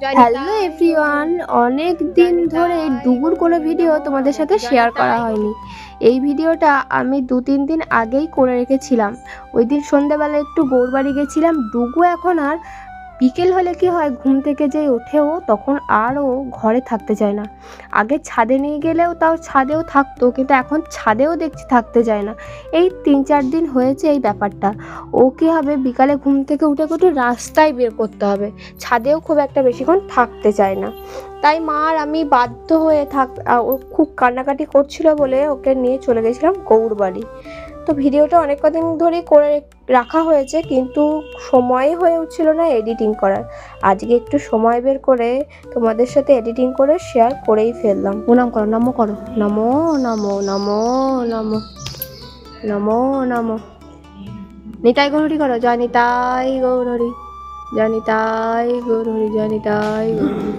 Hello everyone, অনেক দিন ধরে ডুগুর কোনো ভিডিও তোমাদের সাথে শেয়ার করা হয়নি। এই ভিডিওটা আমি 2-3 দিন আগেই করে রেখেছিলাম। ওই দিন সন্ধ্যাবেলা একটু গৌর বাড়ি গেছিলাম। ডুগু এখন আর বিকেল হলে কি হয়, ঘুম থেকে যে ওঠেও তখন আর ও ঘরে থাকতে চায় না। আগে ছাদে নিয়ে গেলেও তাও ছাদেও থাকতো, কিন্তু এখন ছাদেও দেখছি থাকতে চায় না। এই 3-4 দিন হয়েছে এই ব্যাপারটা। ও কী হবে, বিকালে ঘুম থেকে উঠে একটু রাস্তায় বের করতে হবে, ছাদেও খুব একটা বেশিক্ষণ থাকতে চায় না। তাই মা আর আমি বাধ্য হয়ে ও খুব কান্নাকাটি করছিল বলে ওকে নিয়ে চলে গেছিলাম গৌর বাড়ি। তো ভিডিওটা অনেক কদিন ধরেই করে রাখা হয়েছে, কিন্তু সময় হয়ে উঠছিল না এডিটিং করার। আজকে একটু সময় বের করে তোমাদের সাথে এডিটিং করে শেয়ার করেই ফেললাম। প্রণাম করো, নমো করো, নমো নমো নমো নমো নমো নমো। নিতাই গৌরহরি করো, জয় নিতাই গৌরহরি, জয় নিতাই গৌরহরি, জয় নিতাই গৌরহরি।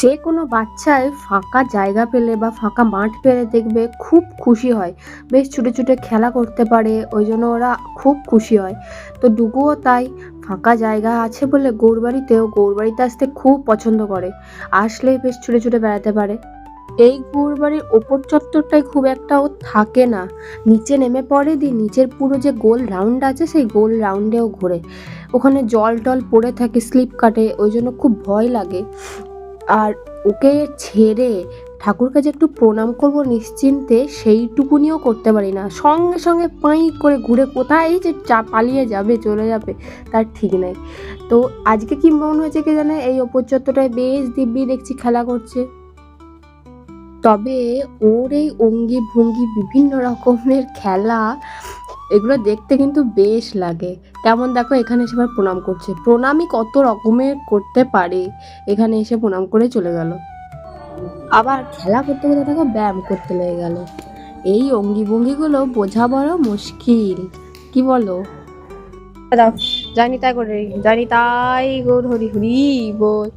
যে কোনো বাচ্চাই ফাঁকা জায়গা পেলে বা ফাঁকা মাঠ পেলে দেখবে খুব খুশি হয়, বেশ ছুটে ছুটে খেলা করতে পারে, ওই জন্য ওরা খুব খুশি হয়। তো ডুগুও তাই, ফাঁকা জায়গা আছে বলে গৌরবাড়িতে আসতে খুব পছন্দ করে। আসলেই বেশ ছুটে ছুটে বেড়াতে পারে। এই গৌরবাড়ির ওপর চত্বরটায় খুব একটা ও থাকে না, নিচে নেমে পড়ে, নিচের পুরো যে গোল রাউন্ড আছে সেই গোল রাউন্ডেও ঘোরে। ওখানে জল টল পড়ে থাকে, স্লিপ কাটে, ওই জন্য খুব ভয় লাগে। আর ওকে ছেড়ে ঠাকুরকে যে একটু প্রণাম করব নিশ্চিন্তে, সেইটুকুনিও করতে পারি না। সঙ্গে সঙ্গে পাই করে ঘুরে কোথায় যে পালিয়ে যাবে, চলে যাবে, তার ঠিক নেই। তো আজকে কি মন হয়েছে কে জানে, এই ওপর চত্বরটায় বেশ দিব্যি দেখছি খেলা করছে। তবে ওর এই অঙ্গি ভঙ্গি, বিভিন্ন রকমের খেলা, এগুলো দেখতে কিন্তু বেশ লাগে। তেমন দেখো এখানে এসে আবার প্রণাম করছে, প্রণামই কত রকমের করতে পারে, এখানে এসে প্রণাম করে চলে গেল। আবার খেলা করতে করতে দেখো ব্যায়াম করতে লেগে গেল। এই অঙ্গি ভঙ্গিগুলো বোঝা বড় মুশকিল, কি বলো? দাও, জানি তাই করে, জানি তাই গৌর হরি হরি বল।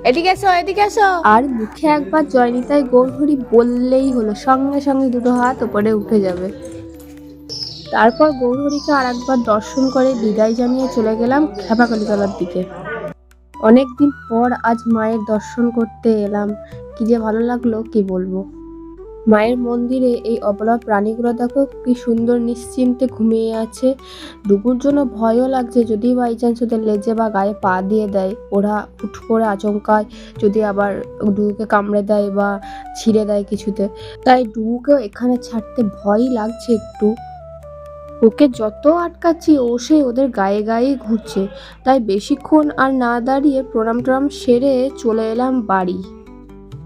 এদিকে এসো, এদিকে এসো। আর মুখে একবার জয়নিতাই গৌর হরি বললেই হলো, সঙ্গে সঙ্গে দুটো হাত উপরে উঠে যাবে। তারপর গৌরহরিকে আর একবার দর্শন করে বিদায় জানিয়ে চলে গেলাম খেপাকালীতলার দিকে। অনেকদিন পর আজ মায়ের দর্শন করতে এলাম, কি যে ভালো লাগলো কি বলবো। মায়ের মন্দিরে এই অবলা প্রাণীগুলো দেখো কি সুন্দর নিশ্চিন্তে ঘুমিয়ে আছে। ডুগুর জন্য ভয়ও লাগছে, যদি বাই চান্স ওদের লেজে বা গায়ে পা দিয়ে দেয়, ওরা হুট করে আচমকায় যদি আবার ডুগুকে কামড়ে দেয় বা ছিঁড়ে দেয় কিছুতে। তাই ডুগুকেও এখানে ছাড়তে ভয়ই লাগছে একটু। ওকে যত আটকাচ্ছি ও সেই ওদের গায়ে গায়েই ঘুরছে। তাই বেশিক্ষণ আর না দাঁড়িয়ে প্রণাম টনাম সেরে চলে এলাম বাড়ি।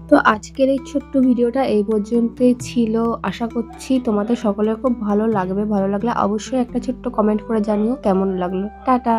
তো আজকের এই ছোট্ট ভিডিওটা এই পর্যন্তই ছিল। আশা করছি তোমাদের সকলের খুব ভালো লাগবে। ভালো লাগলে অবশ্যই একটা ছোট্ট কমেন্ট করে জানিও কেমন লাগলো। টাটা।